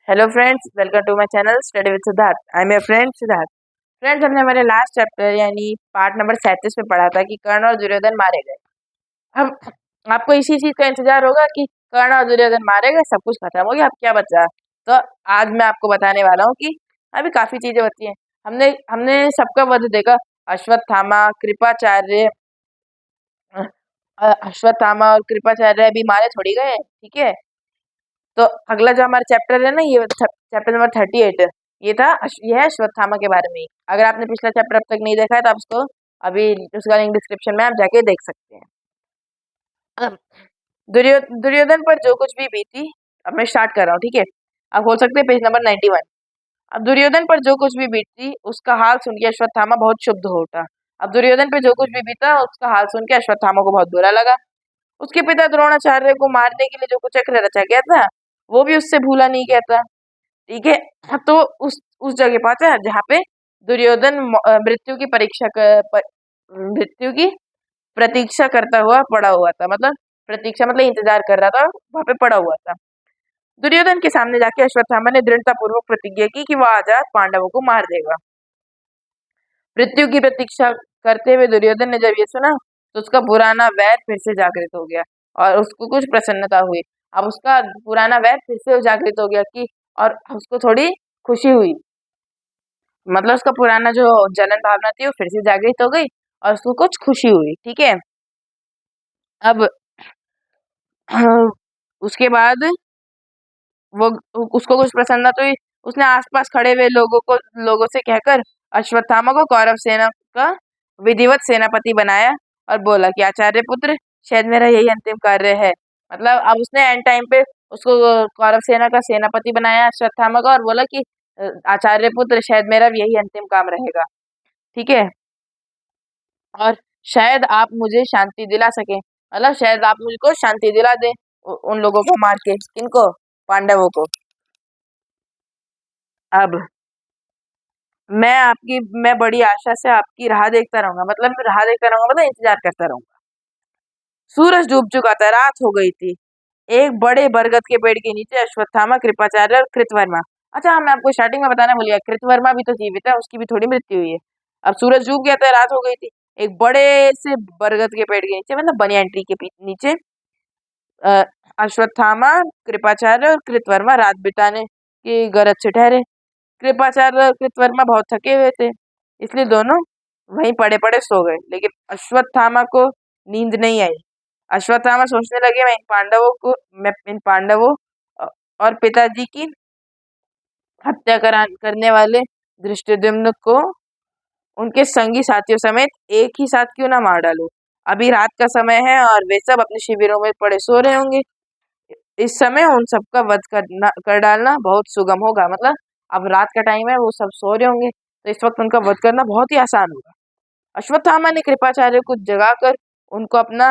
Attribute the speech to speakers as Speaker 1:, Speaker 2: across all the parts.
Speaker 1: Hello friends, welcome to my channel study with Siddharth. I am your friend Siddharth. Friends, हमने हमारे last chapter यानी part number 37 में पढ़ा था कि कर्ण और दुर्योधन मारे गए। अब आपको इसी चीज का इंतजार होगा कि कर्ण और दुर्योधन मारे गए, सब कुछ खत्म हो गया, अब क्या बचा। तो आज मैं आपको बताने वाला हूँ कि अभी काफी चीजें बची हैं। हमने हमने सबका वध देखा। अश्वत्थामा, कृपाचार्य, अश्वत्थामा और कृपाचार्य अभी मारे थोड़ी गए, ठीक है। तो अगला जो हमारा चैप्टर है ना, ये चैप्टर नंबर 38, ये है अश्वत्थामा के बारे में ही। अगर आपने पिछला चैप्टर अब तक नहीं देखा है तो आप उसको अभी उसका लिंक डिस्क्रिप्शन में आप जाके देख सकते हैं। अब दुर्योधन पर जो कुछ भी बीती, अब मैं स्टार्ट कर रहा हूँ, ठीक है। आप खोल सकते हैं पेज नंबर 91। अब दुर्योधन पर जो कुछ भी बीती उसका हाल सुन के अश्वत्थामा बहुत क्षुब्ध हो उठा। अब दुर्योधन पर जो कुछ भी बीता उसका हाल सुन के अश्वत्थामा को बहुत बुरा लगा। उसके पिता द्रोणाचार्य को मारने के लिए जो कुचक्र रचा गया था वो भी उससे भूला नहीं गया था, ठीक है। तो उस जगह पहुंचा जहाँ पे दुर्योधन मृत्यु की प्रतीक्षा करता हुआ पड़ा हुआ था। मतलब प्रतीक्षा मतलब इंतजार कर रहा था, वहां पे पड़ा हुआ था। दुर्योधन के सामने जाके अश्वत्थामा ने दृढ़ता पूर्वक प्रतिज्ञा की कि वह आजाद पांडवों को मार देगा। मृत्यु की प्रतीक्षा करते हुए दुर्योधन ने जब ये सुना तो उसका पुराना वैर फिर से जागृत हो गया और उसको कुछ प्रसन्नता हुई। अब उसका पुराना वैर फिर से जागृत हो गया कि और उसको थोड़ी खुशी हुई। मतलब उसका पुराना जो जलन भावना थी वो फिर से जागृत हो गई और उसको कुछ खुशी हुई, ठीक है। अब उसके बाद वो उसको कुछ प्रसन्नता हुई। उसने आसपास खड़े हुए लोगों से कहकर अश्वत्थामा को कौरव सेना का विधिवत सेनापति बनाया और बोला कि आचार्य पुत्र, शायद मेरा यही अंतिम कार्य है। मतलब अब उसने एंड टाइम पे उसको कौरव सेना का सेनापति बनाया अश्वत्थामा का और बोला कि आचार्य पुत्र, शायद मेरा यही अंतिम काम रहेगा, ठीक है। और शायद आप मुझे शांति दिला सके, मतलब शायद आप मुझको शांति दिला दे उन लोगों को मार के। किनको? पांडवों को। अब मैं बड़ी आशा से आपकी राह देखता रहूंगा, मतलब मैं राह देखता रहूंगा मतलब इंतजार करता रहूंगा। सूरज डूब चुका था, रात हो गई थी। एक बड़े बरगद के पेड़ के नीचे अश्वत्थामा, कृपाचार्य और कृतवर्मा। अच्छा, मैं आपको स्टार्टिंग में बताना भूल गया, कृतवर्मा भी तो जीवित है, उसकी भी थोड़ी मृत्यु हुई है। अब सूरज डूब गया था, रात हो गई थी। एक बड़े से बरगद के पेड़ के नीचे, मतलब बनियान ट्री के नीचे अ, अश्वत्थामा, कृपाचार्य और कृतवर्मा रात बिताने की गरज से ठहरे। कृपाचार्य और कृतवर्मा बहुत थके हुए थे, इसलिए दोनों वहीं पड़े पड़े सो गए। लेकिन अश्वत्थामा को नींद नहीं आई। अश्वत्थामा सोचने लगे, मैं इन पांडवों और पिताजी की हत्या करने वाले धृष्टद्युम्न को उनके संगी साथियों समेत एक ही साथ क्यों ना मार डालूं। अभी रात का समय है और वे सब अपने शिविरों में पड़े सो रहे होंगे। इस समय उन सबका वध कर डालना बहुत सुगम होगा। मतलब अब रात का टाइम है, वो सब सो रहे होंगे, तो इस वक्त उनका वध करना बहुत ही आसान होगा। अश्वत्थामा ने कृपाचार्य को जगाकर उनको अपना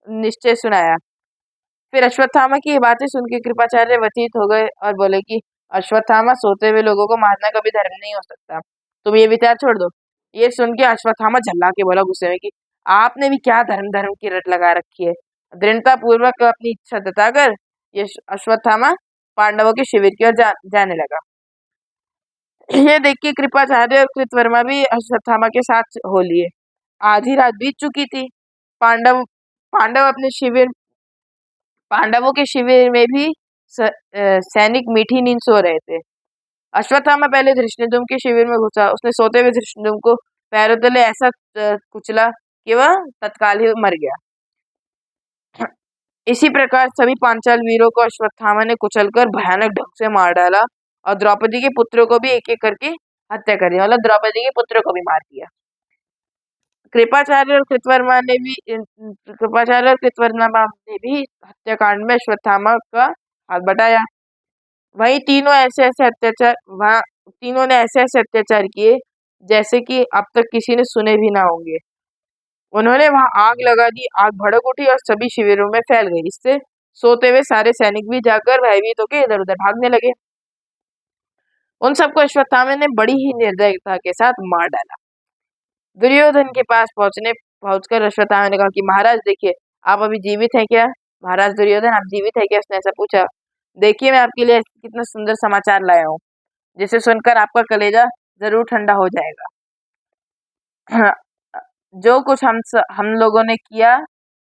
Speaker 1: निश्चय सुनाया। फिर अश्वत्थामा की ये बातें सुन के कृपाचार्य व्यथित हो गए और बोले कि अश्वत्थामा, सोते हुए लोगों को मारना कभी धर्म नहीं हो सकता, तुम ये विचार छोड़ दो। ये सुन के अश्वत्थामा झल्ला के बोला गुस्से में कि आपने भी क्या धर्म धर्म की रट लगा रखी है। दृढ़ता पूर्वक अपनी इच्छा जताकर ये अश्वत्थामा पांडवों के शिविर की ओर जाने लगा। ये देख के कृपाचार्य और कृतवर्मा भी अश्वत्थामा के साथ हो लिए। आधी रात बीत चुकी थी। पांडव पांडव अपने शिविर पांडवों के शिविर में भी सैनिक मीठी नींद सो रहे थे। अश्वत्थामा पहले धृष्टद्युम्न के शिविर में घुसा। उसने सोते हुए धृष्टद्युम्न को पैरों तले ऐसा कुचला कि वह तत्काल ही मर गया। इसी प्रकार सभी पांचाल वीरों को अश्वत्थामा ने कुचलकर भयानक ढंग से मार डाला और द्रौपदी के पुत्रों को भी एक एक करके हत्या कर दिया। मतलब द्रौपदी के पुत्रों को भी मार दिया। कृपाचार्य और कृतवर्मा ने भी हत्याकांड में अश्वत्थामा का हाथ बटाया। वहीं तीनों ने ऐसे ऐसे अत्याचार किए जैसे कि अब तक किसी ने सुने भी ना होंगे। उन्होंने वहां आग लगा दी। आग भड़क उठी और सभी शिविरों में फैल गई। इससे सोते हुए सारे सैनिक भी जाकर भयभीत होकर इधर उधर भागने लगे। उन सबको अश्वत्थामा ने बड़ी ही निर्दयता के साथ मार डाला। दुर्योधन के पास पहुंचकर अश्वत्थामा ने कहा कि महाराज देखिए, आप अभी जीवित हैं क्या? महाराज दुर्योधन, आप जीवित हैं क्या? उसने ऐसा पूछा। देखिए मैं आपके लिए कितना सुंदर समाचार लाया हूँ, जिसे सुनकर आपका कलेजा जरूर ठंडा हो जाएगा। जो कुछ हम लोगों ने किया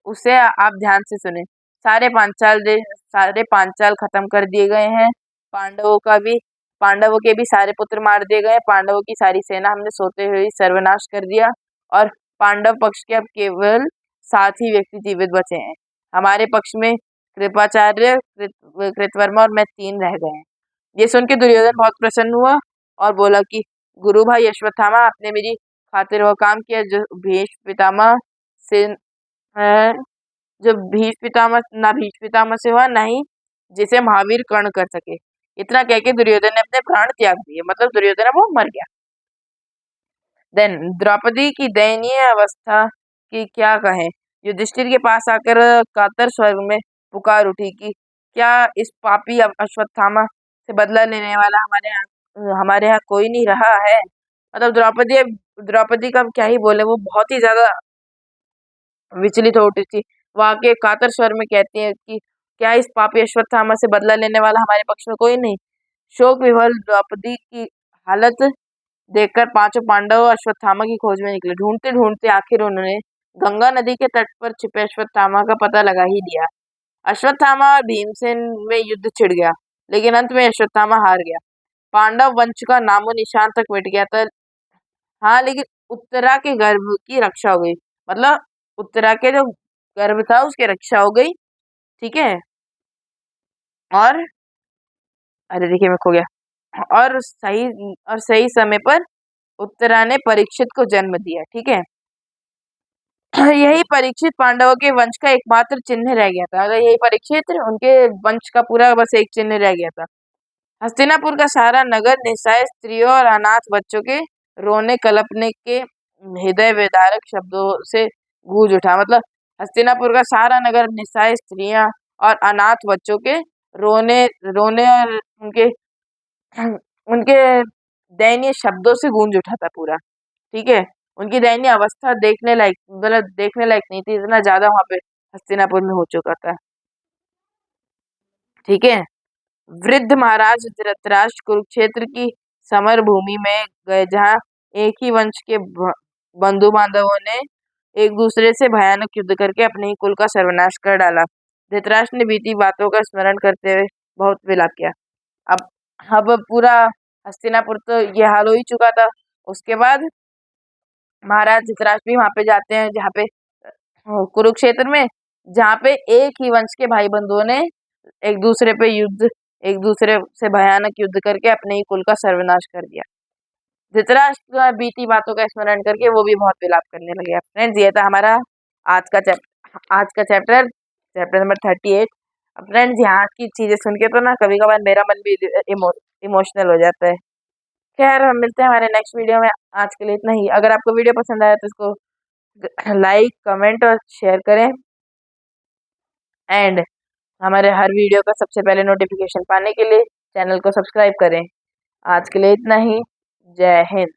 Speaker 1: उसे आप ध्यान से सुने। सारे पांचाल खत्म कर दिए गए हैं। पांडवों के भी सारे पुत्र मार दिए गए। पांडवों की सारी सेना हमने सोते हुए ही सर्वनाश कर दिया और पांडव पक्ष के अब केवल 7 ही व्यक्ति जीवित बचे हैं। हमारे पक्ष में कृपाचार्य, कृतवर्मा और मैं 3 रह गए हैं। ये सुन के दुर्योधन बहुत प्रसन्न हुआ और बोला कि गुरु भाई अश्वत्थामा, आपने मेरी खातिर वह काम किया जो भीष्म पितामह से है, जो भीष्म पितामह से हुआ नहीं, जिसे महावीर कर्ण कर सके। इतना कह के दुर्योधन ने अपने प्राण त्याग दिए, मतलब दुर्योधन वो मर गया। देन द्रौपदी की दयनीय अवस्था की क्या कहें। युधिष्ठिर के पास आकर कातर स्वर में पुकार उठी कि क्या इस पापी अश्वत्थामा से बदला लेने वाला हमारे यहाँ कोई नहीं रहा है। मतलब द्रौपदी का क्या ही बोले, वो बहुत ही ज्यादा विचलित हो उठी थी। वहां के कातर स्वर में कहती है कि क्या इस पापी अश्वत्थामा से बदला लेने वाला हमारे पक्ष में कोई नहीं। शोक विह्वल द्रौपदी की हालत देखकर 5 पांडव अश्वत्थामा की खोज में निकले। ढूंढते ढूंढते आखिर उन्होंने गंगा नदी के तट पर छिपे अश्वत्थामा का पता लगा ही लिया। अश्वत्थामा और भीमसेन में युद्ध छिड़ गया, लेकिन अंत में अश्वत्थामा हार गया। पांडव वंश का नामो निशान तक मिट गया था। हाँ, लेकिन उत्तरा के गर्भ की रक्षा हो गई। मतलब उत्तरा के जो गर्भ था उसकी रक्षा हो गई। ठीक है। और अरे देखिए मैं खो गया। और सही समय पर उत्तरा ने परीक्षित को जन्म दिया। ठीक है। यही परीक्षित पांडवों के वंश का एकमात्र चिन्ह रह गया था। अगर यही परीक्षित उनके वंश का पूरा बस एक चिन्ह रह गया था। हस्तिनापुर का सारा नगर निस्सहाय स्त्रियों और अनाथ बच्चों के रोने कलपने के हृदय विदारक शब्दों से गूंज उठा। मतलब हस्तिनापुर का सारा नगर निस्सहाय स्त्रियां और अनाथ बच्चों के रोने रोने और उनके उनके दयनीय शब्दों से गूंज उठा था पूरा। ठीक है। उनकी दयनीय अवस्था देखने लायक नहीं थी, इतना ज्यादा वहां पे हस्तिनापुर में हो चुका था। ठीक है। वृद्ध महाराज धृतराष्ट्र कुरुक्षेत्र की समर भूमि में गए, जहाँ एक ही वंश के बंधु बांधवों ने एक दूसरे से भयानक युद्ध करके अपने ही कुल का सर्वनाश कर डाला। धृतराष्ट्र ने बीती बातों का स्मरण करते हुए बहुत विलाप किया। अब अब पूरा हस्तिनापुर तो ये हाल हो ही चुका था। उसके बाद महाराज धृतराष्ट्र भी वहां पे जाते हैं, जहाँ पे कुरुक्षेत्र में, जहाँ पे एक ही वंश के भाई बंधुओं ने एक दूसरे से भयानक युद्ध करके अपने ही कुल का सर्वनाश कर दिया। धृतराष्ट्र बीती बातों का स्मरण करके वो भी बहुत विलाप करने लगे। फ्रेंड्स, ये था हमारा आज का चैप्टर चैप्टर नंबर 38। फ्रेंड्स, यहाँ की चीजें सुन के तो ना कभी कभार मेरा मन भी इमोशनल हो जाता है। खैर, हम मिलते हैं हमारे नेक्स्ट वीडियो में। आज के लिए इतना ही। अगर आपको वीडियो पसंद आया तो इसको लाइक, कमेंट और शेयर करें। एंड हमारे हर वीडियो का सबसे पहले नोटिफिकेशन पाने के लिए चैनल को सब्सक्राइब करें। आज के लिए इतना ही। जय हिंद।